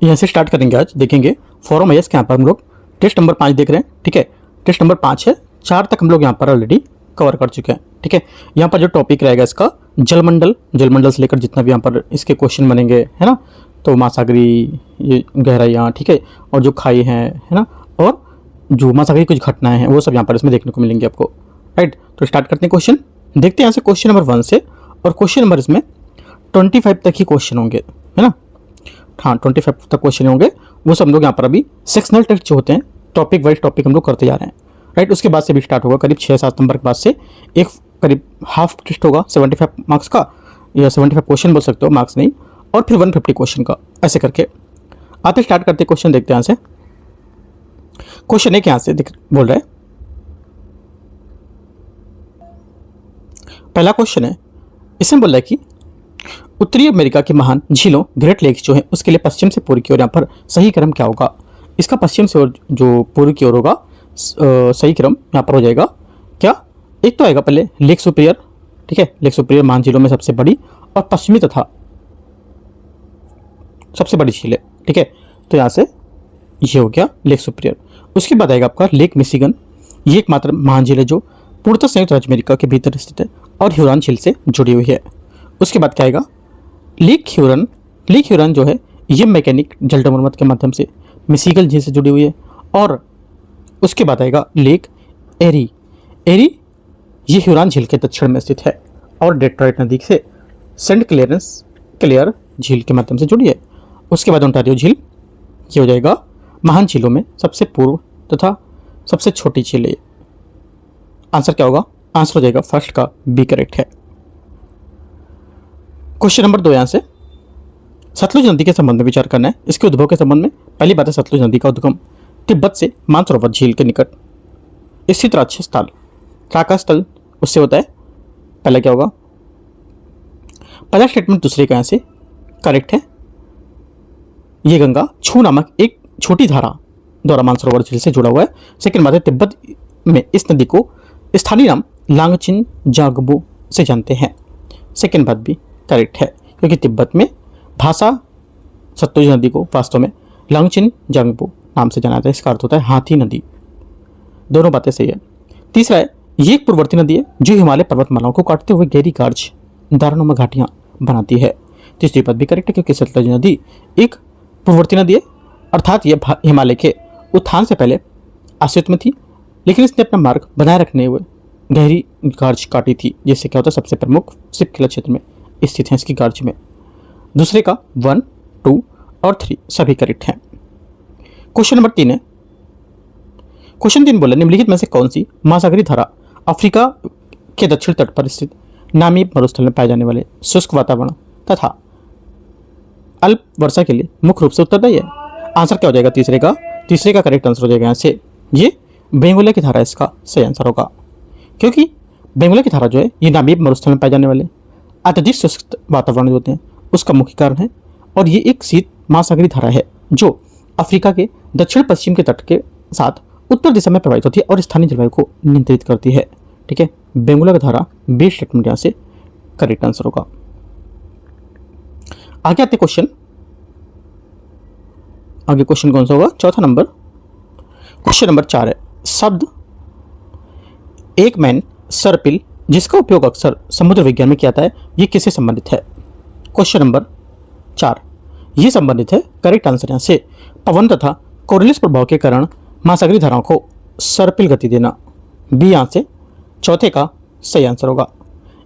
यहाँ से स्टार्ट करेंगे। आज देखेंगे फॉरम एस के यहाँ पर हम लोग टेस्ट नंबर 5 देख रहे हैं। ठीक है, टेस्ट नंबर 5 है, 4 तक हम लोग यहाँ पर ऑलरेडी कवर कर चुके हैं। ठीक है, यहाँ पर जो टॉपिक रहेगा इसका जलमंडल, जलमंडल से लेकर जितना भी यहाँ पर इसके क्वेश्चन बनेंगे, है ना, तो महासागरी ये गहराइयाँ, ठीक है, और जो खाई हैं, है ना, और जो महासागरी कुछ घटनाएं हैं वो सब यहाँ पर इसमें देखने को मिलेंगे आपको। राइट, तो स्टार्ट करते हैं क्वेश्चन। देखते हैं यहाँ से क्वेश्चन नंबर 1 से, और क्वेश्चन नंबर इसमें 25 तक ही क्वेश्चन होंगे, है ना। हाँ, 25 तक क्वेश्चन होंगे, वो सब हम लोग यहाँ पर अभी सेक्शनल टेस्ट जो होते हैं टॉपिक वाइज टॉपिक हम लोग करते जा रहे हैं। राइट, उसके बाद से भी स्टार्ट होगा करीब 6-7 नंबर के बाद से एक करीब हाफ टेस्ट होगा 75 मार्क्स का, या 75 क्वेश्चन बोल सकते हो, मार्क्स नहीं, और फिर 150 क्वेश्चन का, ऐसे करके आते स्टार्ट करते क्वेश्चन। देखते हैं यहाँ से क्वेश्चन एक यहाँ से बोल रहा है, पहला क्वेश्चन है, इसमें बोल रहा है कि उत्तरी अमेरिका की महान झीलों ग्रेट लेक्स जो है उसके लिए पश्चिम से पूर्व की ओर यहाँ पर सही क्रम क्या होगा। इसका पश्चिम से और जो पूर्व की ओर होगा सही क्रम यहाँ पर हो जाएगा क्या, एक तो आएगा पहले लेक सुपीरियर। ठीक है, लेक सुपीरियर महान झीलों में सबसे बड़ी और पश्चिमी तथा सबसे बड़ी झील है। ठीक है, तो यहाँ से ये हो गया लेक सुपीरियर। उसके बाद आएगा आपका लेक मिशिगन, ये एकमात्र महान झील है जो पूर्णतः संयुक्त राज्य अमेरिका के भीतर स्थित है और ह्यूरॉन झील से जुड़ी हुई है। उसके बाद क्या आएगा लेक ह्यूरन, लेक ह्यूरन जो है ये मैकेनिक जलमर्मत के माध्यम से मिशिगन झील से जुड़ी हुई है। और उसके बाद आएगा लेक एरी, एरी ये ह्यूरॉन झील के दक्षिण में स्थित है और डेट्रॉइट नदी से सेंट क्लेयर झील के माध्यम से जुड़ी है। उसके बाद ओंटारियो झील, ये हो जाएगा महान झीलों में सबसे पूर्व तथा सबसे छोटी झील है। आंसर क्या होगा, आंसर हो जाएगा फर्स्ट का बी करेक्ट है। क्वेश्चन नंबर 2 यहाँ से सतलुज नदी के संबंध में विचार करना है। इसके उद्भव के संबंध में पहली बात है सतलुज नदी का उद्गम तिब्बत से मानसरोवर झील के निकट स्थित राज्य स्थल का स्थल उससे होता है। पहला क्या होगा, पहला स्टेटमेंट दूसरे का यहाँ से करेक्ट है। ये गंगा छू नामक एक छोटी धारा द्वारा मानसरोवर झील से जुड़ा हुआ है। सेकंड बात है तिब्बत में इस नदी को स्थानीय नाम लांगचिन जागबो से जानते हैं। सेकंड बात भी करेक्ट है क्योंकि तिब्बत में भाषा सतलुज नदी को वास्तव में लांगचिन जांगबो नाम से जाना जाता है। इसका अर्थ होता है हाथी नदी। दोनों बातें सही है। तीसरा है ये एक पूर्ववर्ती नदी है जो हिमालय पर्वतमालाओं को काटते हुए गहरी कार्च दारुनुमा घाटियां बनाती है। तीसरी बात भी करेक्ट है क्योंकि सतलुज नदी एक पूर्ववर्ती नदी है, अर्थात यह हिमालय के उत्थान से पहले अस्तित्व में थी, लेकिन इसने अपना मार्ग बनाए रखने हुए गहरी गार्ज काटी थी, जिससे क्या होता है सबसे प्रमुख सिप किला क्षेत्र में स्थित है इसकी गार्ज में। दूसरे का 1, 2 और 3 सभी करेक्ट हैं। क्वेश्चन नंबर 3 है, क्वेश्चन 3 बोला निम्नलिखित में से कौन सी महासागरीय धारा अफ्रीका के दक्षिण तट पर स्थित नामीब मरुस्थल में पाए जाने वाले शुष्क वातावरण तथा अल्प वर्षा के लिए मुख्य रूप से उत्तरदायी है। आंसर क्या हो जाएगा तीसरे का करेक्ट आंसर हो जाएगा यहाँ से ये बेंगोलिया की धारा इसका सही आंसर होगा, क्योंकि बेंगोलिया की धारा जो है ये नामीब मरुस्थल में पाए जाने वाले अत्यधिक शुष्क वातावरण जो होते हैं उसका मुख्य कारण है। और ये एक शीत महासागरीय धारा है जो अफ्रीका के दक्षिण पश्चिम के तट के साथ उत्तर दिशा में प्रवाहित होती है और स्थानीय जलवायु को नियंत्रित करती है। ठीक है, बेंगोलिया की धारा बी स्टेटमेंट यहाँ से करेक्ट आंसर होगा। आगे आते क्वेश्चन, आगे क्वेश्चन कौन सा होगा, चौथा नंबर। क्वेश्चन नंबर 4 है, शब्द एक मैन सर्पिल जिसका उपयोग अक्सर समुद्र विज्ञान में किया जाता है ये किससे संबंधित है। क्वेश्चन नंबर 4 ये संबंधित है, करेक्ट आंसर यहाँ से पवन तथा कोरियलिस प्रभाव के कारण महासागरीय धाराओं को सर्पिल गति देना, बी यहाँ से चौथे का सही आंसर होगा।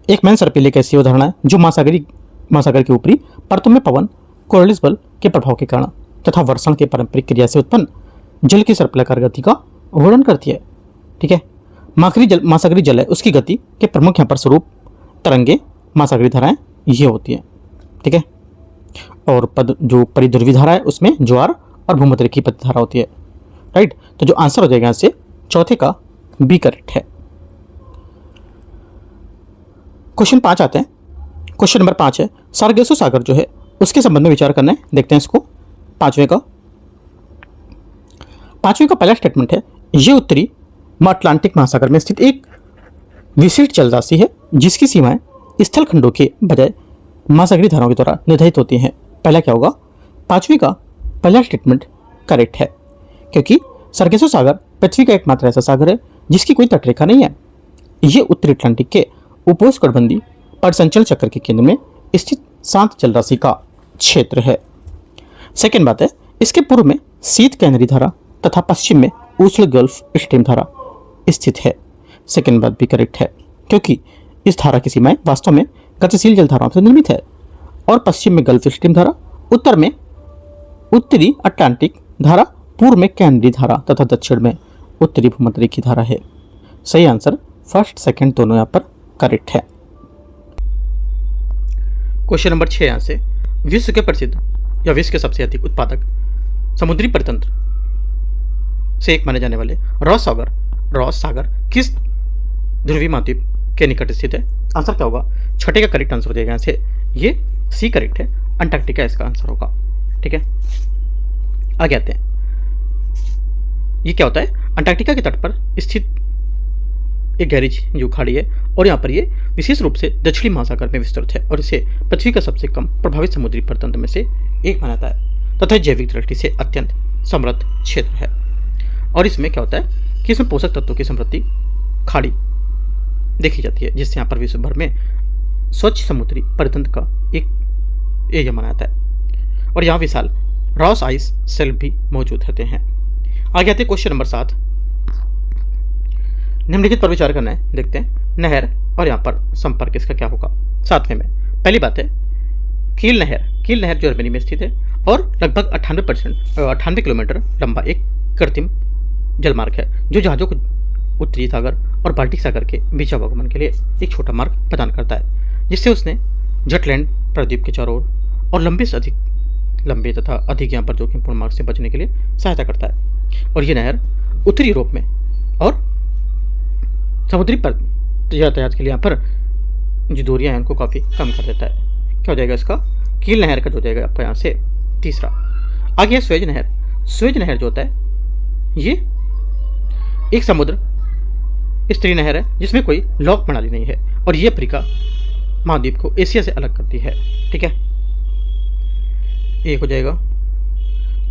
एक मैन सर्पिल एक ऐसी उदाहरण है जो महासागर के ऊपरी परतों में पवन कोरियलिस बल के प्रभाव के कारण तथा वर्षण के पारंपरिक क्रिया से उत्पन्न जल की सर्पिलाकार गति का वर्णन करती है। ठीक है, महासागरीय जल है उसकी गति के प्रमुख यहाँ पर स्वरूप तरंगे महासागरीय धाराएं ये होती है। ठीक है, और जो परिध्रुवी धारा है उसमें ज्वार और भूमध्यरेखीय पद धारा होती है। राइट, तो जो आंसर हो जाएगा यहाँ से चौथे का बी करेक्ट है। क्वेश्चन 5 आते हैं। क्वेश्चन नंबर 5 है, सार्गेसो सागर जो है उसके संबंध में विचार करना है। देखते हैं इसको। पांचवें का पहला स्टेटमेंट है, यह उत्तरी अटलांटिक महासागर में स्थित एक विशिष्ट जलराशि है जिसकी सीमाएं स्थल खंडों के बजाय महासागरीय धाराओं के द्वारा निर्धारित होती हैं। पहला क्या होगा, पांचवी का पहला स्टेटमेंट करेक्ट है, क्योंकि सरगेसो सागर पृथ्वी का एकमात्र ऐसा सागर है जिसकी कोई तटरेखा नहीं है। ये उत्तरी अटलांटिक के उपोष्णकटिबंधीय परिसंचल चक्र के केंद्र में स्थित शांत जलराशि का क्षेत्र है। सेकेंड बात है, इसके पूर्व में शीत केंद्रीय धारा तथा पश्चिम में उष्ण गल्फ स्ट्रीम धारा स्थित है। सेकेंड बात भी करेक्ट है, क्योंकि इस धारा की सीमाएं वास्तव में गतिशील जल धाराओं से निर्मित है और पश्चिम में गल्फ स्ट्रीम धारा, उत्तर में उत्तरी अटलांटिक धारा, पूर्व में केंद्रीय धारा तथा दक्षिण में उत्तरी भूमध्य की धारा है। सही आंसर फर्स्ट सेकंड दोनों यहाँ पर करेक्ट है। क्वेश्चन नंबर 6 यहाँ से, विश्व के प्रसिद्ध या विश्व के सबसे अधिक उत्पादक समुद्री परितंत्र से एक माने जाने वाले रॉस सागर किस ध्रुवीय महाद्वीप के निकट स्थित है? आंसर क्या होगा? छठे का करेक्ट आंसर हो जाएगा यहाँ से, ये सी करेक्ट है, अंटार्कटिका इसका आंसर होगा। ठीक है, आगे आते हैं। ये क्या होता है? अंटार्कटिका के तट पर स्थित एक गहरी जो खाड़ी है और यहाँ पर ये विशेष रूप से दक्षिणी महासागर में विस्तृत है और इसे पृथ्वी का सबसे कम प्रभावित समुद्री परितंत्र में से एक माना जाता है तथा जैविक दृष्टि से अत्यंत समृद्ध क्षेत्र है। और इसमें क्या होता है कि इसमें पोषक तत्वों की समृद्धि खाड़ी देखी जाती है, जिससे यहाँ पर विश्व भर में स्वच्छ समुद्री परितंत्र का एक एरिया माना जाता है और यहाँ विशाल रॉस आइस शेल्फ भी मौजूद रहते हैं। आगे आते हैं क्वेश्चन नंबर 7। निम्नलिखित पर विचार करना है, देखते हैं। नहर और यहाँ पर संपर्क इसका क्या होगा? 7वें में पहली बात है कील नहर जर्मनी में स्थित है और लगभग 98 किलोमीटर लंबा एक कृत्रिम जलमार्ग है जो जहाजों को उत्तरी सागर और बाल्टिक सागर के बीच आवागमन के लिए एक छोटा मार्ग प्रदान करता है, जिससे उसने जटलैंड प्रायद्वीप के चारों ओर और लंबे तथा अधिक यहाँ पर जोखिमपूर्ण मार्ग से बचने के लिए सहायता करता है। और ये नहर उत्तरी यूरोप में और समुद्री यातायात के लिए यहाँ पर जो दूरियाँ हैं उनको काफ़ी कम कर देता है। क्या हो जाएगा इसका? कील नहर का जो हो जाएगा आपका यहाँ से तीसरा। आगे है स्वेज नहर जो होता है ये एक समुद्र स्तरीय नहर है जिसमें कोई लॉक प्रणाली नहीं है और ये अफ्रीका महाद्वीप को एशिया से अलग करती है। ठीक है, एक हो जाएगा।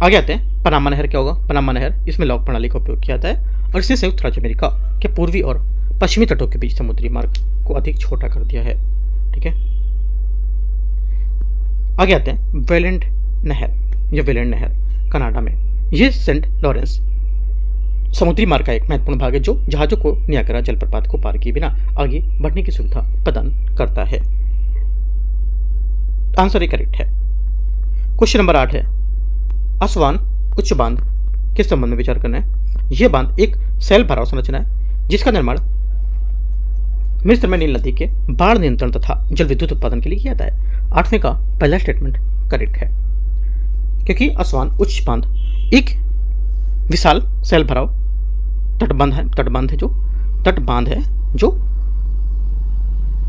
आगे आते हैं पनामा नहर। क्या होगा? पनामा नहर इसमें लॉक प्रणाली का उपयोग किया जाता है और इसने संयुक्त राज्य अमेरिका के पूर्वी और पश्चिमी तटों के बीच समुद्री मार्ग को अधिक छोटा कर दिया है। ठीक है, आगे आते हैं वेलेंड नहर कनाडा में। ये सेंट लॉरेंस समुद्री मार्ग का एक महत्वपूर्ण भाग है जो जहाजों को नियाग्रा जलप्रपात को पार किए बिना आगे बढ़ने की सुविधा प्रदान करता है। आंसर करेक्ट है। क्वेश्चन नंबर 8 है असवान उच्च बांध किस संबंध में विचार करना है? यह बांध एक सेल भराव संरचना है जिसका निर्माण मिस्र में नील नदी के बाढ़ नियंत्रण तथा जल विद्युत उत्पादन के लिए किया जाता है। 8वें का पहला स्टेटमेंट करेक्ट है, क्योंकि असवान उच्च बांध एक विशाल सेल भराव तटबंध है जो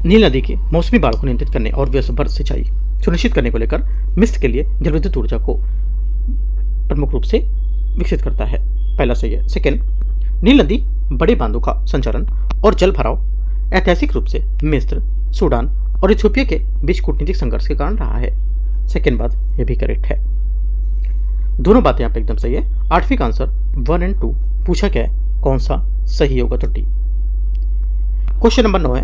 नील नदी की मौसमी बाढ़ को नियंत्रित करने और वर्ष भर सिंचाई सुनिश्चित करने को लेकर मिस्र के लिए जल विद्युत ऊर्जा को प्रमुख रूप से विकसित करता है। पहला सही है। सेकेंड, नील नदी बड़े बांधों का संचालन और जल भराव ऐतिहासिक रूप से मिस्र, सूडान और इथियोपिया के बीच कूटनीतिक संघर्ष के कारण रहा है। सेकेंड बात यह भी करेक्ट है। दोनों बातें यहाँ पे एकदम सही है। 8वीं का आंसर 1 और 2 पूछा क्या है, कौन सा सही होगा? तो डी। क्वेश्चन नंबर 9 है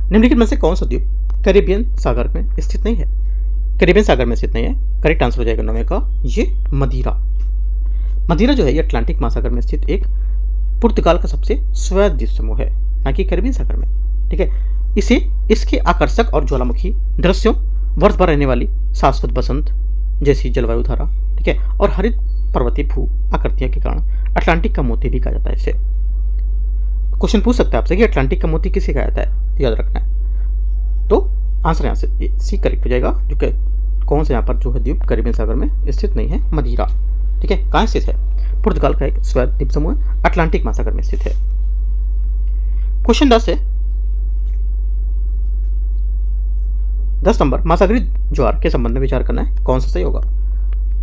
निम्नलिखित में से कौन सा द्वीप कैरिबियन सागर में स्थित नहीं है? कैरिबियन सागर में स्थित नहीं है, करेक्ट आंसर हो जाएगा 9वें का ये मदीरा जो है ये अटलांटिक महासागर में स्थित एक पुर्तगाल का सबसे स्वैध द्वीप समूह है, ना कि कैरिबियन सागर में। ठीक है, इसे इसके आकर्षक और ज्वालामुखी दृश्यों, वर्ष भर रहने वाली शाश्वत बसंत जैसी जलवायु धारा, ठीक है, और हरित पर्वतीय भू आकृतियों के कारण अटलांटिक का मोती भी कहा जाता है इसे। क्वेश्चन पूछ सकता है आपसे कि अटलांटिक का मोती किसे कहा जाता है, याद रखना है। तो आंसर यहाँ से सी करेक्ट हो जाएगा, जो कि कौन सा यहाँ पर जो है द्वीप कैरिबियन सागर में स्थित नहीं है, मदीरा। ठीक है, कहाँ स्थित है? पुर्तगाल का एक स्वैध द्वीप समूह अटलांटिक महासागर में स्थित है। क्वेश्चन 10 है 10 नंबर, महासागरीय ज्वार के संबंध में विचार करना है, कौन सा सही होगा?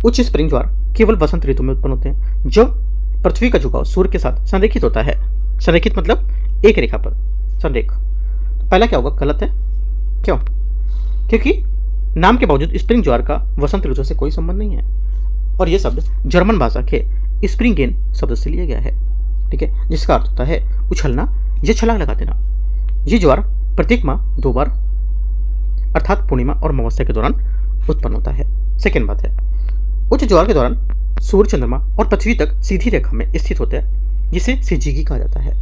उच्च स्प्रिंग ज्वार केवल वसंत ऋतु में उत्पन्न होते हैं जब पृथ्वी का झुकाव सूर्य के साथ संरेखित होता है। संरेखित मतलब एक रेखा पर संरेख। तो पहला क्या होगा? गलत है। क्यों? क्योंकि नाम के बावजूद स्प्रिंग ज्वार का वसंत ऋतु से कोई संबंध नहीं है। और यह शब्द जर्मन भाषा के स्प्रिंगेन शब्द से लिया गया है, ठीक है, जिसका अर्थ होता है उछलना या छलांग लगा देना। ये ज्वार प्रत्येक माह 2 बार अर्थात पूर्णिमा और अमावस्या के दौरान उत्पन्न होता है। सेकेंड बात है, उच्च ज्वार के दौरान सूर्य, चंद्रमा और पृथ्वी तक सीधी रेखा में स्थित होते हैं, जिसे सिजीगी कहा जाता है।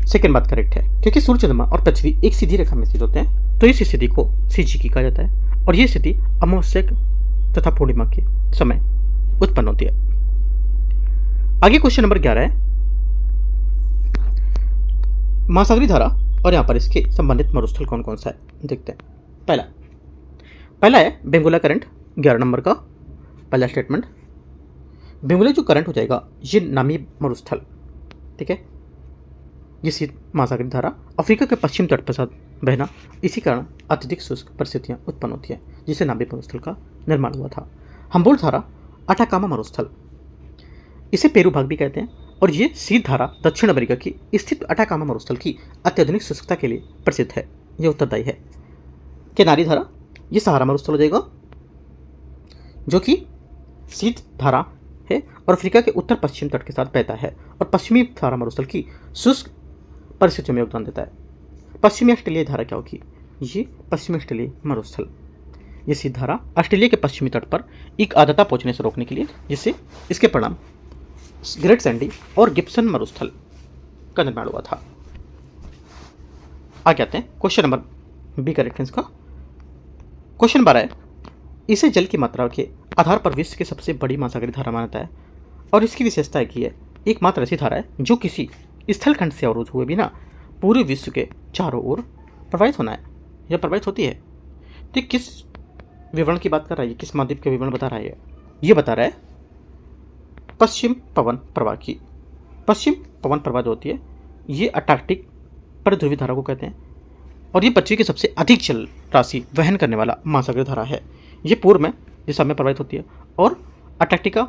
सेकेंड बात करेक्ट है, क्योंकि सूर्य, चंद्रमा और पृथ्वी एक सीधी रेखा में स्थित होते हैं तो इस स्थिति को सिजीगी कहा जाता है। और यह स्थिति अमावस्या तथा पूर्णिमा के समय उत्पन्न होती है। आगे क्वेश्चन नंबर 11 है, महासागरी धारा और यहाँ पर इसके संबंधित मरुस्थल कौन कौन सा है, देखते हैं। पहला है बेंगुला करंट, 11 नंबर का पहला स्टेटमेंट। बेंगुला जो करंट हो जाएगा ये नामी मरुस्थल, ठीक है, ये शीत महासागरी धारा अफ्रीका के पश्चिम तट पर साथ बहना, इसी कारण अत्यधिक शुष्क परिस्थितियां उत्पन्न होती हैं, जिससे नामी मरुस्थल का निर्माण हुआ था। हम्बोल्ट धारा अटाकामा मरुस्थल, इसे पेरू भाग भी कहते हैं, और ये शीत धारा दक्षिण अमेरिका की स्थित अटाकामा मरुस्थल की अत्यधिक शुष्कता के लिए प्रसिद्ध है, यह उत्तरदायी है। केनारी धारा ये सहारा मरुस्थल हो जाएगा, जो कि शीत धारा है और अफ्रीका के उत्तर पश्चिम तट के साथ बहता है और पश्चिमी सहारा मरुस्थल की शुष्क परिस्थितियों में योगदान देता है। पश्चिमी ऑस्ट्रेलिया धारा क्या होगी, ये पश्चिमी ऑस्ट्रेलिया मरुस्थल, ये शीत धारा ऑस्ट्रेलिया के पश्चिमी तट पर एक आर्द्रता पहुंचने से रोकने के लिए, जिससे इसके परिणाम ग्रेट सैंडी और गिब्सन मरुस्थल का निर्माण हुआ था। आगे आते हैं क्वेश्चन नंबर बी करेक्ट है इसका। क्वेश्चन 12 है, इसे जल की मात्रा के आधार पर विश्व की सबसे बड़ी महासागरीय धारा मानता है और इसकी विशेषता है कि यह एकमात्र ऐसी धारा है जो किसी स्थलखंड से अवरुद्ध हुए बिना पूरे विश्व के चारों ओर प्रवाहित होना है या प्रवाहित होती है। तो किस विवरण की बात कर रहा है, किस महाद्वीप के विवरण बता रहा है, ये बता रहा है पश्चिम पवन प्रवाह की। पश्चिम पवन प्रवाह जो होती है ये अंटार्कटिक परिध्रुवी धारा को कहते हैं और ये पृथ्वी की सबसे अधिक जल राशि वहन करने वाला महासागरीय धारा है। ये पूर्व में दिशा में प्रवाहित होती है और अंटार्कटिका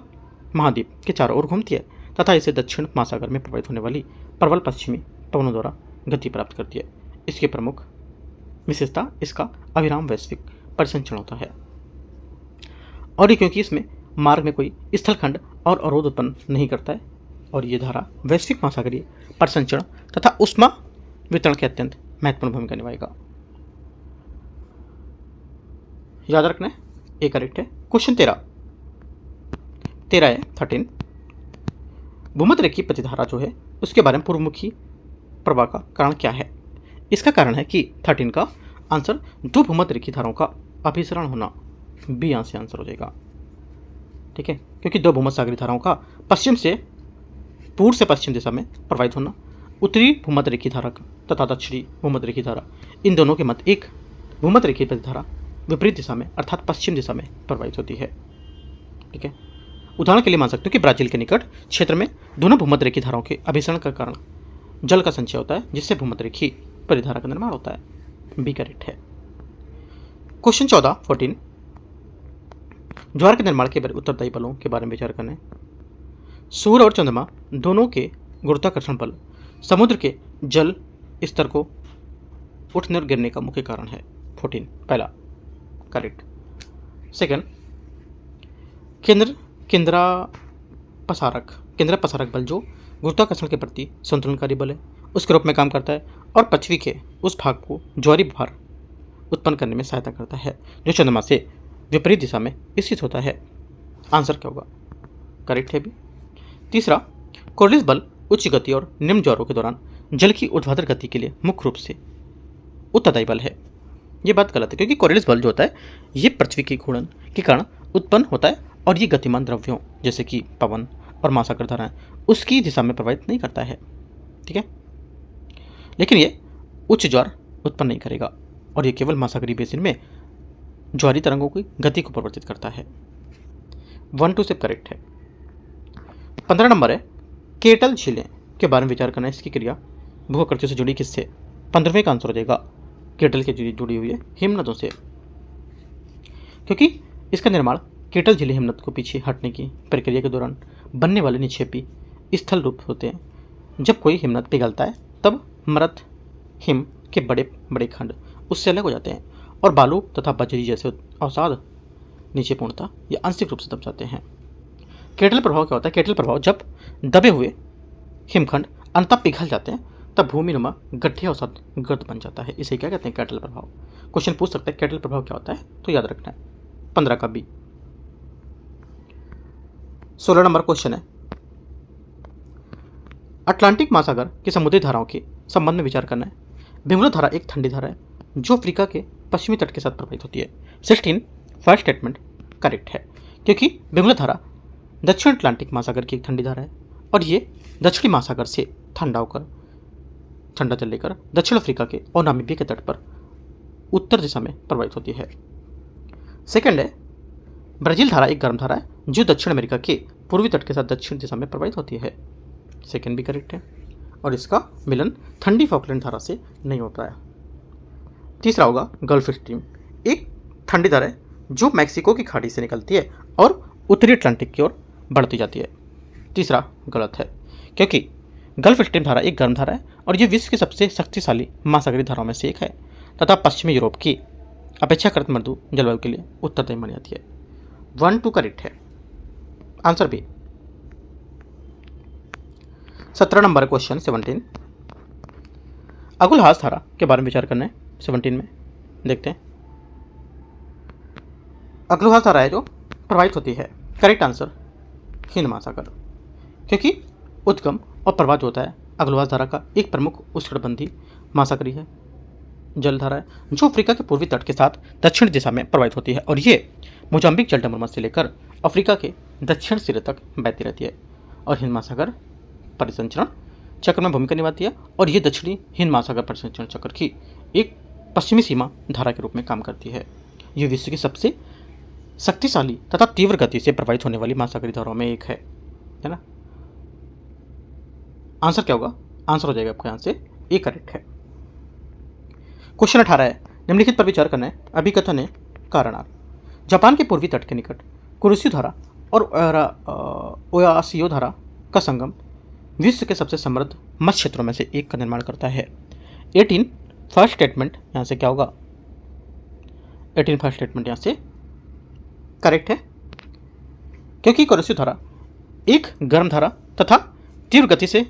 महाद्वीप के चारों ओर घूमती है तथा इसे दक्षिण महासागर में प्रवाहित होने वाली प्रबल पश्चिमी पवनों द्वारा गति प्राप्त करती है। इसकी प्रमुख विशेषता इसका अविराम वैश्विक परिसंचरण होता है और ये क्योंकि इसमें मार्ग में कोई स्थलखंड और अवरोध उत्पन्न नहीं करता है और ये धारा वैश्विक महासागरीय परिसंचरण तथा उष्मा वितरण के अत्यंत महत्वपूर्ण भूमिका निभाएगा। याद रखना है, ये करेक्ट है। क्वेश्चन 13 है 13, भूमध्य रेखीय प्रतिधारा जो है उसके बारे में पूर्वमुखी प्रवाह का कारण क्या है। इसका कारण है कि 13 का आंसर 2 भूमध्य रेखीय धाराओं का अभिसरण होना, बी यहाँ से आंसर हो जाएगा, ठीक है, क्योंकि 2 भूमध्य सागरीय धाराओं का पश्चिम से पूर्व से पश्चिम दिशा में प्रवाहित होना, उत्तरी भूमध्य रेखीय धारा तथा दक्षिणी भूमध्य रेखीय धारा, इन दोनों के मध्य एक भूमध्य रेखीय प्रतिधारा विपरीत दिशा में अर्थात पश्चिम दिशा में प्रवाहित होती है, ठीक है। उदाहरण के लिए मान सकते हो कि ब्राजील के निकट क्षेत्र में दोनों भूमध्य रेखीय धाराओं के अभिसरण के कारण जल का संचय होता है, जिससे भूमध्य रेखीय परिधारा का निर्माण होता है, बी करेक्ट है। क्वेश्चन 14 ज्वार के निर्माण के उत्तरदायी बलों के बारे में विचार करने। सूर्य और चंद्रमा दोनों के गुरुत्वाकर्षण बल समुद्र के जल स्तर को उठने और गिरने का मुख्य कारण है। 14 पहला करेक्ट। सेकंड, केंद्र पसारक बल जो गुरुत्वाकर्षण के प्रति संतुलनकारी बल है उसके रूप में काम करता है और पृथ्वी के उस भाग को ज्वारी भार उत्पन्न करने में सहायता करता है जो चंद्रमा से विपरीत दिशा में स्थित होता है। आंसर क्या होगा, करेक्ट है भी। तीसरा, कोरियलिस बल उच्च गति और निम्न ज्वारों के दौरान जल की ऊर्ध्वाधर गति के लिए मुख्य रूप से उत्तरदायी बल है। ये बात गलत है क्योंकि कोरियलिस बल जो होता है ये पृथ्वी की घूर्णन के कारण उत्पन्न होता है और ये गतिमान द्रव्यों जैसे कि पवन और महासागर धाराएं उसकी दिशा में प्रभावित नहीं करता है, ठीक है, लेकिन ये उच्च ज्वार उत्पन्न नहीं करेगा और ये केवल महासागरीय बेसिन में ज्वारी तरंगों की गति को परिवर्तित करता है। 1-2 से करेक्ट है। 15 नंबर है केटल झीलें के बारे में विचार करना। इसकी क्रिया भूआकृतियों से जुड़ी किससे, 15वें का आंसर हो जाएगा केटल के जुड़ी हुई है हिमनदों से, क्योंकि इसका निर्माण केटल झीलें हिमनद को पीछे हटने की प्रक्रिया के दौरान बनने वाले निक्षेपी स्थल रूप होते हैं। जब कोई हिमनद पिघलता है तब मृत हिम के बड़े बड़े खंड उससे अलग हो जाते हैं और बालू तथा बजरी जैसे अवसाद नीचे पूर्णतः या आंशिक रूप से दब जाते हैं। केटल प्रभाव क्या होता है? केटल प्रभाव जब दबे हुए हिमखंड अंततः पिघल जाते हैं तब भूमिनुमा गड्ढे अवसाद गर्त बन जाता है। इसे क्या कहते हैं? केटल प्रभाव। क्वेश्चन पूछ सकते हैं केटल प्रभाव क्या होता है, तो याद रखना है 15 का बी। 16 नंबर क्वेश्चन है, अटलांटिक महासागर की समुद्री धाराओं के संबंध में विचार करना है। बेंगुला धारा एक ठंडी धारा है जो अफ्रीका के पश्चिमी तट के साथ प्रवाहित होती है। 16 फर्स्ट स्टेटमेंट करेक्ट है, क्योंकि बेंगुला धारा दक्षिण अटलांटिक महासागर की एक ठंडी धारा है और ये दक्षिणी महासागर से ठंडा जल लेकर दक्षिण अफ्रीका के और नामीबिया के तट पर उत्तर दिशा में प्रवाहित होती है। सेकंड है, ब्राजील धारा एक गर्म धारा है जो दक्षिण अमेरिका के पूर्वी तट के साथ दक्षिण दिशा में प्रवाहित होती है। सेकंड भी करेक्ट है और इसका मिलन ठंडी फॉकलैंड धारा से नहीं होता है। तीसरा होगा गल्फ स्ट्रीम, एक ठंडी धारा है जो मैक्सिको की खाड़ी से निकलती है और उत्तरी अटलांटिक की ओर बढ़ती जाती है। तीसरा गलत है, क्योंकि गल्फ स्ट्रीम धारा एक गर्म धारा है और ये विश्व की सबसे शक्तिशाली महासागरीय धाराओं में से एक है तथा पश्चिमी यूरोप की अपेक्षाकृत मृदु जलवायु के लिए उत्तरदायी मानी जाती है। 1-2 करेक्ट है, answer B. 17 number question 17, Agulhas धारा के बारे में विचार करना है। 17 में देखते हैं, अगुलहास धारा है जो प्रवाहित होती है। करेक्ट आंसर हिंद महासागर, क्योंकि उद्गम और प्रवाह जो होता है अगुलहास धारा का एक प्रमुख उष्णकटिबंधीय महासागरीय है जलधारा है जो अफ्रीका के पूर्वी तट के साथ दक्षिण दिशा में प्रवाहित होती है और ये मोजाम्बिक जलमर्मर से लेकर अफ्रीका के दक्षिण सिरे तक बहती रहती है और हिंद महासागर परिसंचरण चक्र में भूमिका निभाती है और ये दक्षिणी हिंद महासागर परिसंचरण चक्र की एक पश्चिमी सीमा धारा के रूप में काम करती है। ये विश्व की सबसे शक्तिशाली तथा तीव्र गति से प्रवाहित होने वाली महासागरीय धाराओं में एक है ना। आंसर क्या होगा? आंसर हो जाएगा आपका यहाँ से ए करेक्ट है। क्वेश्चन 18 है, निम्नलिखित पर विचार करना है। अभिकथन है कारणार्थ। जापान के पूर्वी तट के निकट कुरुशियो धारा और ओयासियो धारा का संगम विश्व के सबसे समृद्ध मत्स्य क्षेत्रों में से एक का निर्माण करता है। 18 फर्स्ट स्टेटमेंट यहाँ से क्या होगा? 18 फर्स्ट स्टेटमेंट यहाँ से करेक्ट है, क्योंकि कुरुशियो धारा एक गर्म धारा तथा तीव्र गति से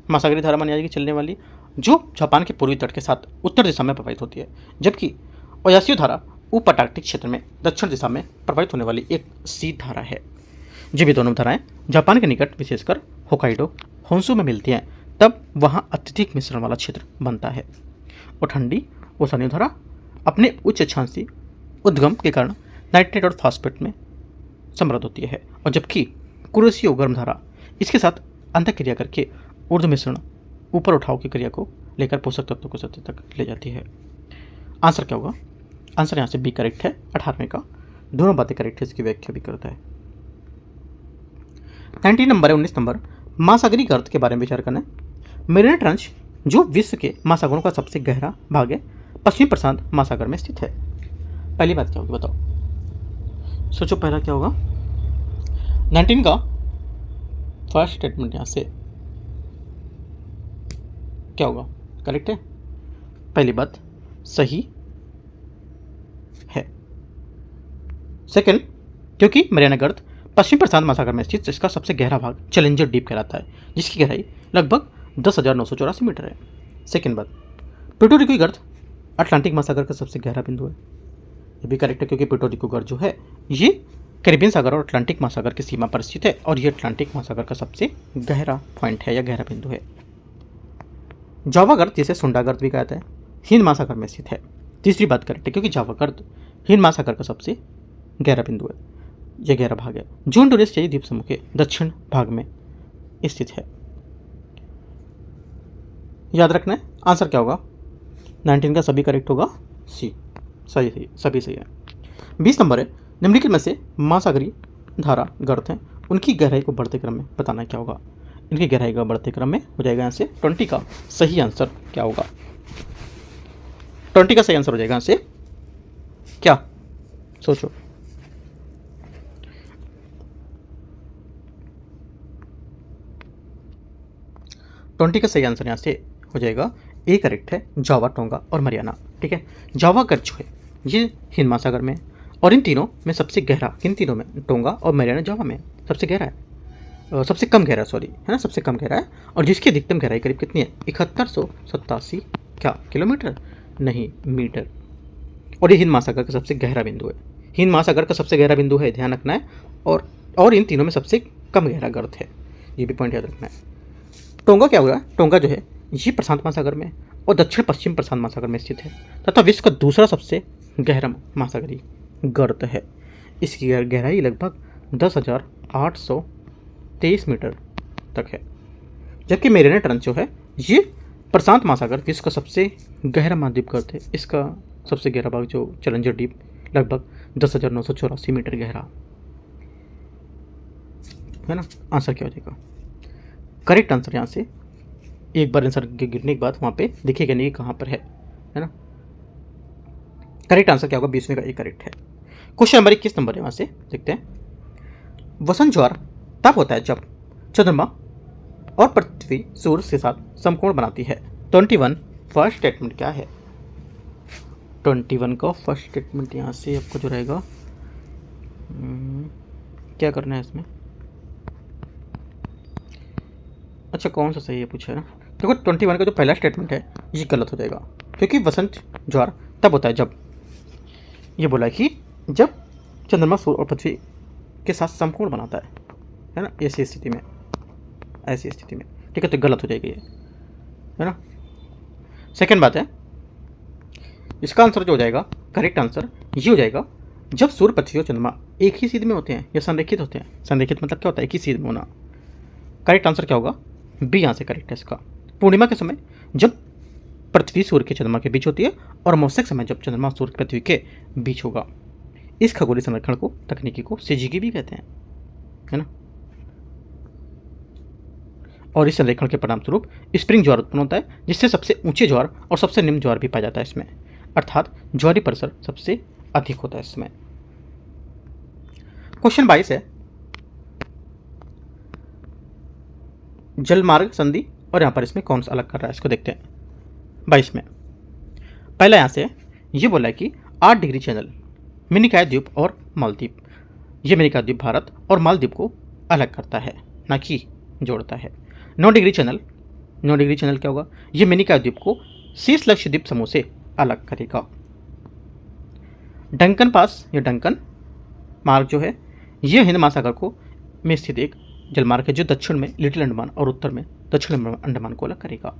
महासागरीय धारा मानी जाएगी चलने वाली, जो जापान के पूर्वी तट के साथ उत्तर दिशा में प्रवाहित होती है, जबकि ओयासियो धारा उप अंटार्कटिक क्षेत्र में दक्षिण दिशा में प्रवाहित होने वाली एक शीत धारा है। जब ये दोनों धाराएं जापान के निकट विशेषकर होकाइडो होन्शु में मिलती हैं तब वहाँ अत्यधिक मिश्रण वाला क्षेत्र बनता है और ठंडी ओसानियो धारा अपने उच्च अक्षांशीय उद्गम के कारण नाइट्रेट और फास्फेट में समृद्ध होती है और जबकि कुरुशियो गर्म धारा इसके साथ अंतःक्रिया करके ऊर्ध्व मिश्रण ऊपर उठाव की क्रिया को लेकर पोषक तत्वों को सतह तक ले जाती है। आंसर क्या होगा? आंसर यहाँ से बी करेक्ट है। 18वें का दोनों बातें करेक्ट है, इसकी व्याख्या भी करता है। 19 नंबर है 19 नंबर महासागरीय गर्त के बारे में विचार करना है। मेरिना ट्रंच जो विश्व के महासागरों का सबसे गहरा भाग है पश्चिमी प्रशांत महासागर में स्थित है। पहली बात क्या होगी बताओ, सोचो पहला क्या होगा? 19 का फर्स्ट स्टेटमेंट यहाँ से क्या होगा? करेक्ट है, पहली बात सही है। सेकंड, क्योंकि मैरियाना गर्त पश्चिमी प्रशांत महासागर में स्थित इसका सबसे गहरा भाग चैलेंजर डीप कहलाता है जिसकी गहराई लगभग 10,984 मीटर है। सेकंड बात, प्यूर्टो रिको गर्त अटलांटिक महासागर का सबसे गहरा बिंदु है। ये भी करेक्ट है, क्योंकि प्यूर्टो रिको गर्त जो है ये कैरिबियन सागर और अटलांटिक महासागर की सीमा पर स्थित है और ये अटलांटिक महासागर का सबसे गहरा पॉइंट है या गहरा बिंदु है। जावा गर्त जिसे सुंडा गर्त भी कहते हैं हिंद महासागर में स्थित है। तीसरी बात करेक्ट है, क्योंकि जावा गर्त हिंद महासागर का सबसे गहरा बिंदु है, यह गहरा भाग है जो इंडोनेशियाई द्वीप समूह के दक्षिण भाग में स्थित है। याद रखना है आंसर क्या होगा? 19 का सभी करेक्ट होगा, सी सही सभी सही है। 20 नंबर है, निम्नलिखित में से महासागरीय धारा गर्त हैं उनकी गहराई को बढ़ते क्रम में बताना क्या होगा? इनकी गहराई का बढ़ते क्रम में हो जाएगा यहाँ से 20 का सही आंसर क्या होगा? 20 का सही आंसर हो जाएगा यहाँ से क्या? सोचो। ट्वेंटी का सही आंसर यहाँ से हो जाएगा ए करेक्ट है, जावा, टोंगा और मरियाना। ठीक है, जावा गर्त जो है ये हिंद महासागर में, और इन तीनों में सबसे गहरा, किन तीनों में, टोंगा और मैरियाना जावा में सबसे गहरा है, सबसे कम गहरा, सॉरी, है ना, सबसे कम गहरा है, और जिसकी अधिकतम गहराई करीब कितनी है, 7187 क्या किलोमीटर, नहीं मीटर। और ये हिंद महासागर का सबसे गहरा बिंदु है, हिंद महासागर का सबसे गहरा बिंदु है, ध्यान रखना है। और इन तीनों में सबसे कम गहरा गर्त है, ये भी पॉइंट याद रखना है। टोंगा क्या होगा, टोंगा जो है ये प्रशांत महासागर में और दक्षिण पश्चिम प्रशांत महासागर में स्थित है तथा विश्व का दूसरा सबसे गहरा महासागरीय गर्त है। इसकी गहराई लगभग 10,823 मीटर तक है। जबकि मैरियाना ट्रेंच जो है ये प्रशांत महासागर विश्व का सबसे गहरा महाद्वीप गर्त है। इसका सबसे गहरा भाग जो चैलेंजर डीप लगभग 10,984 मीटर गहरा है ना। आंसर क्या हो जाएगा, करेक्ट आंसर यहाँ से एक बार आंसर के गिरने के बाद वहाँ पे दिखेगा नहीं कहाँ पर है ना। करेक्ट आंसर क्या होगा, 20वें का एक करेक्ट है। क्वेश्चन नंबर 21 नंबर है, वहाँ से देखते हैं। वसंत ज्वार तब होता है जब चंद्रमा और पृथ्वी सूर्य के साथ समकोण बनाती है। 21 फर्स्ट स्टेटमेंट क्या है, 21 का फर्स्ट स्टेटमेंट यहाँ से आपको जो रहेगा क्या करना है इसमें, अच्छा कौन सा सही है पूछा है ना। देखो 21 का जो पहला स्टेटमेंट है ये गलत हो जाएगा, क्योंकि वसंत ज्वार तब होता है जब, ये बोला है कि जब चंद्रमा सूर्य और पृथ्वी के साथ समकोण बनाता है ना, ऐसी स्थिति में, ऐसी स्थिति में, ठीक है, तो गलत हो जाएगी ये, है ना। सेकेंड बात है, इसका आंसर जो हो जाएगा, करेक्ट आंसर ये हो जाएगा जब सूर्य पृथ्वी और चंद्रमा एक ही सीध में होते हैं या संरेखित होते हैं। संरेखित मतलब क्या होता है, एक ही सीध में होना। करेक्ट आंसर क्या होगा, बी यहाँ से करेक्ट है इसका। पूर्णिमा के समय जब पृथ्वी सूर्य के चंद्रमा के बीच होती है, और अमावस्या समय जब चंद्रमा सूर्य पृथ्वी के बीच होगा। इस खगोलीय संरक्षण को, तकनीकी को सीजीगी भी कहते हैं, है ना। और इस संरेखण के परिणाम स्वरूप स्प्रिंग ज्वार उत्पन्न होता है, जिससे सबसे ऊंचे ज्वार और सबसे निम्न ज्वार भी पाया जाता है इसमें, अर्थात ज्वारी परिसर सबसे अधिक होता है इसमें। क्वेश्चन 22 है, जलमार्ग संधि, और यहाँ पर इसमें कौन सा अलग कर रहा है इसको देखते हैं। 22 में पहला यहाँ से ये बोला है कि 8 डिग्री चैनल मिनिकॉय द्वीप और मालदीव, ये मिनिकॉय द्वीप भारत और मालदीव को अलग करता है, ना कि जोड़ता है। 9 डिग्री चैनल, 9 डिग्री चैनल क्या होगा, ये मिनिकॉय द्वीप को शेष लक्षद्वीप समूह से अलग करेगा। डंकन पास या डंकन मार्ग जो है ये हिंद महासागर को में स्थित एक जलमार्ग है, जो दक्षिण में लिटिल अंडमान और उत्तर में दक्षिण अंडमान को अलग करेगा।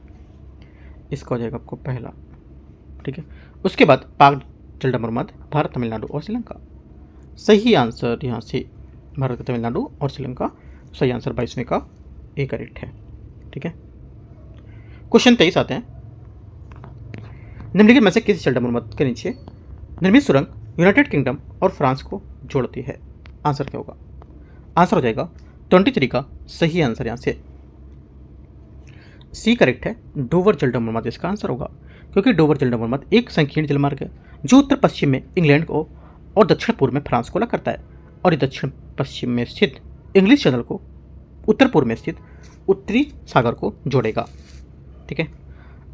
इसका हो जाएगा आपको पहला, ठीक है। उसके बाद पाक जलमर्मद, भारत, तमिलनाडु और श्रीलंका। सही आंसर यहाँ से भारत, तमिलनाडु और श्रीलंका। सही आंसर 22वें का ए करेक्ट है, ठीक है। क्वेश्चन 23 आते हैं। निम्नलिखित में से किसी जलमर्मद के नीचे निर्मित सुरंग यूनाइटेड किंगडम और फ्रांस को जोड़ती है। आंसर क्या होगा, आंसर हो जाएगा 23 का सही आंसर यहाँ से सी करेक्ट है, डोवर जलमर्मद इसका आंसर होगा, क्योंकि डोवर जलमर्मद एक संकीर्ण जलमार्ग है जो उत्तर पश्चिम में इंग्लैंड को और दक्षिण पूर्व में फ्रांस को अलग करता है, और ये दक्षिण पश्चिम में स्थित इंग्लिश चैनल को उत्तर पूर्व में स्थित उत्तरी सागर को जोड़ेगा, ठीक है।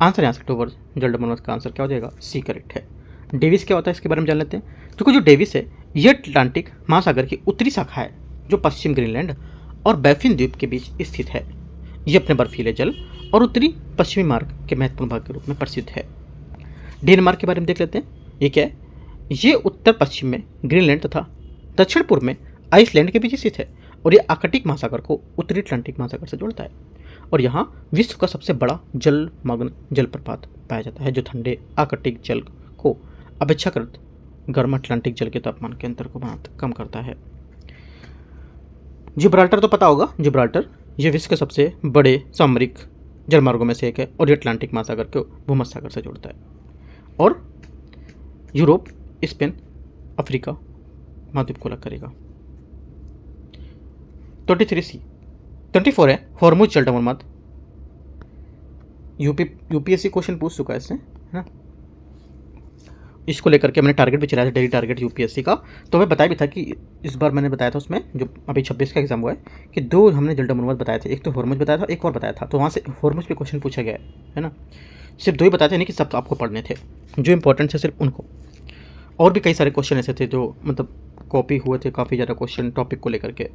आंसर यहाँ से डोवर जलमर्मद का आंसर क्या हो जाएगा, सी करेक्ट है। डेविस क्या होता है इसके बारे में जान लेते हैं। क्योंकि जो डेविस है ये अटलांटिक महासागर की उत्तरी शाखा है, जो पश्चिम ग्रीनलैंड और बैफिन द्वीप के बीच स्थित है। ये अपने बर्फीले जल और उत्तरी पश्चिमी मार्ग के महत्वपूर्ण भाग के रूप में प्रसिद्ध है। डेनमार्क के बारे में देख लेते हैं। ये क्या है, ये उत्तर पश्चिम में ग्रीनलैंड तथा दक्षिण पूर्व में आइसलैंड के बीच स्थित है, और ये आर्कटिक महासागर को उत्तरी अटलांटिक महासागर से जोड़ता है। और यहाँ विश्व का सबसे बड़ा जलमग्न जलप्रपात पाया जाता है, जो ठंडे आर्कटिक जल को अपेक्षाकृत गर्म अटलांटिक जल के तापमान के अंतर को कम करता है। जिब्राल्टर तो पता होगा, जिब्राल्टर ये विश्व के सबसे बड़े सामरिक जलमार्गों में से एक है, और ये अटलांटिक महासागर को भूमध्य सागर से जोड़ता है। और यूरोप, स्पेन, अफ्रीका महाद्वीप को अलग करेगा। 23C। 24 है हॉर्मुज जलमर्मद। यूपीएससी क्वेश्चन पूछ चुका है इससे, है ना। इसको लेकर के मैंने टारगेट भी चलाया था, डेली टारगेट यूपीएससी का। तो मैं बताया भी था कि इस बार मैंने बताया था उसमें, जो अभी 26 का एग्जाम हुआ है, कि 2 हमने जलमर्मद बताए थे, एक तो हॉर्मुज बताया था, एक और बताया था। तो वहाँ से हॉर्मुज पे क्वेश्चन पूछा गया है ना। सिर्फ 2 ही बताए थे, नहीं कि सब तो आपको पढ़ने थे, जो इंपॉर्टेंट है सिर्फ उनको। और भी कई सारे क्वेश्चन ऐसे थे जो मतलब कॉपी हुए थे, काफ़ी ज़्यादा क्वेश्चन टॉपिक को लेकर के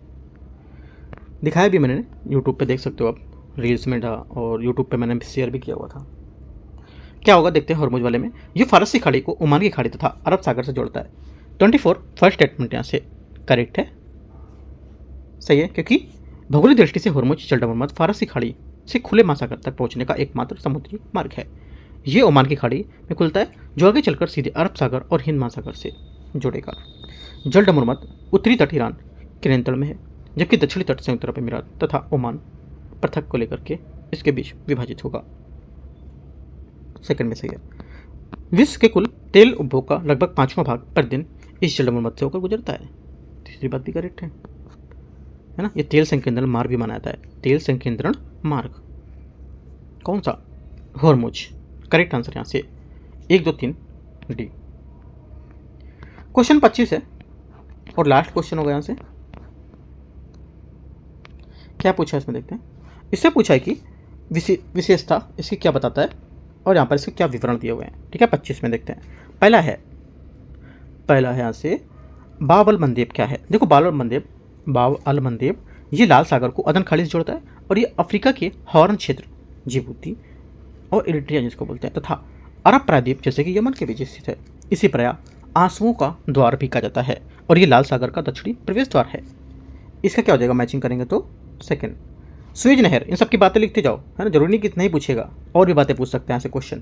दिखाया भी मैंने, यूट्यूब पे देख सकते हो आप, रील्स में था और यूट्यूब पे मैंने शेयर भी किया हुआ था। क्या होगा देखते हैं हॉर्मुज वाले में। ये फारसी खाड़ी को ओमान की खाड़ी तथा अरब सागर से जोड़ता है। 24 फर्स्ट स्टेटमेंट यहाँ से करेक्ट है, सही है, क्योंकि भौगोलिक दृष्टि से हॉर्मुज जल मर्मद फारसी खाड़ी से खुले महासागर तक पहुंचने का एकमात्र समुद्री मार्ग है। ये ओमान की खाड़ी में खुलता है जो आगे चलकर सीधे अरब सागर और हिंद महासागर से जुड़ेगा। जल मर्मद उत्तरी तट ईरान के नियंत्रण में है, जबकि दक्षिणी तट संयुक्त अरब अमीरात तथा ओमान पृथक को लेकर के इसके बीच विभाजित होगा। सेकंड में सही है। विश्व के कुल तेल उपभोग का लगभग 5वां भाग प्रतिदिन इस जल मर्मद से होकर गुजरता है। तीसरी बात भी करेक्ट है ना। ये तेल संकेंद्रण मार्ग भी माना जाता है। तेल संकेंद्रण मार्ग कौन सा? हॉर्मुज। करेक्ट आंसर यहाँ से 1 2 3 डी। क्वेश्चन 25 है और लास्ट क्वेश्चन होगा। यहाँ से क्या पूछा है इसमें देखते हैं। इससे पूछा है कि विशेषता इसकी क्या बताता है और यहाँ पर इसके क्या विवरण दिए हुए हैं। ठीक है, 25 में देखते हैं। पहला है यहाँ से बाब अल मंदेब क्या है। देखो बाब अल मंदेब ये लाल सागर को अदन खाड़ी से जोड़ता है और ये अफ्रीका के हॉर्न क्षेत्र जिबूती और इरिट्रिया जिसको बोलते हैं तथा अरब प्रायद्वीप जैसे कि यमन के बीच स्थित है। इसी प्रकार आंसुओं का द्वार भी कहा जाता है और ये लाल सागर का दक्षिणी प्रवेश द्वार है। इसका क्या हो जाएगा मैचिंग करेंगे तो सेकंड। सुएज नहर, इन सब की बातें लिखते जाओ, है ना, जरूरी नहीं कि इतना ही पूछेगा, और भी बातें पूछ सकते हैं यहाँ से क्वेश्चन।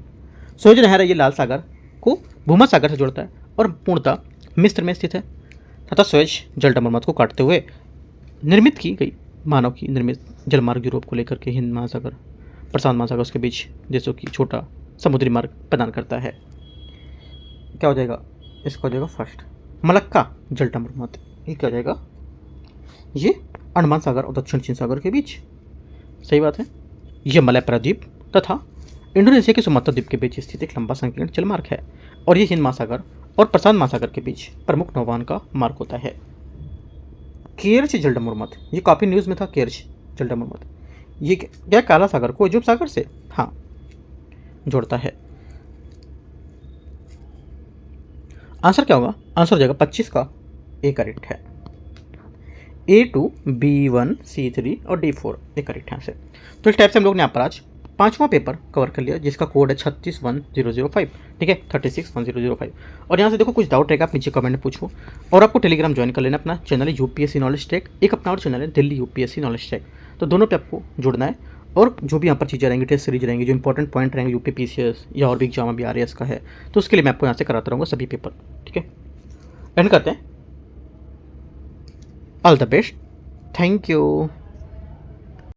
सुएज नहर है ये लाल सागर को भूमध्य सागर से जोड़ता है और पूर्णतः मिस्र में स्थित है तथा सुएज जल मर्मद को काटते हुए निर्मित की गई मानव की निर्मित जलमार्ग यूरोप को लेकर के हिंद महासागर प्रशांत महासागर उसके बीच देशों की छोटा समुद्री मार्ग प्रदान करता है। क्या हो जाएगा? इसका हो जाएगा फर्स्ट मलक्का जल मर्मद। ये क्या हो जाएगा? ये अंडमान सागर और दक्षिण चीन सागर के बीच, सही बात है। यह मलय प्रायद्वीप तथा इंडोनेशिया के सुमात्रा द्वीप के बीच स्थित एक लंबा संकीर्ण जलमार्ग है और यह हिंद महासागर और प्रशांत महासागर के बीच प्रमुख नौवहन का मार्ग होता है। केर्च जल मर्मद, ये काफ़ी न्यूज़ में था। केर्च जल मर्मद ये क्या काला सागर को एजोब सागर से हाँ जोड़ता है। आंसर क्या होगा? आंसर हो जाएगा 25 का ए करेक्ट है। A2 B1 C3 और D4 ये करेक्ट है आंसर। तो इस टाइप से हम लोग ने यहाँ पर आज 5वां पेपर कवर कर लिया जिसका कोड है 36105। ठीक है, 36105। और यहाँ से देखो कुछ डाउट रहेगा आप नीचे कमेंट में पूछो और आपको टेलीग्राम ज्वाइन कर लेना। अपना चैनल है यूपीएससी नॉलेज टेक, एक अपना और चैनल है दिल्ली यूपीएससी नॉलेज टेक। तो दोनों पे आपको जुड़ना है और जो भी यहाँ पर चीज़ें रहेंगी, टेस्ट सीरीज रहेंगी, जो इंपॉर्टेंट पॉइंट रहेंगे यूपी पीसीएस या और भी एग्जाम अभी RAS का है, तो उसके लिए मैं आपको यहाँ से कराता रहूँगा सभी पेपर। ठीक है, एंड करते हैं। All the best, thank you.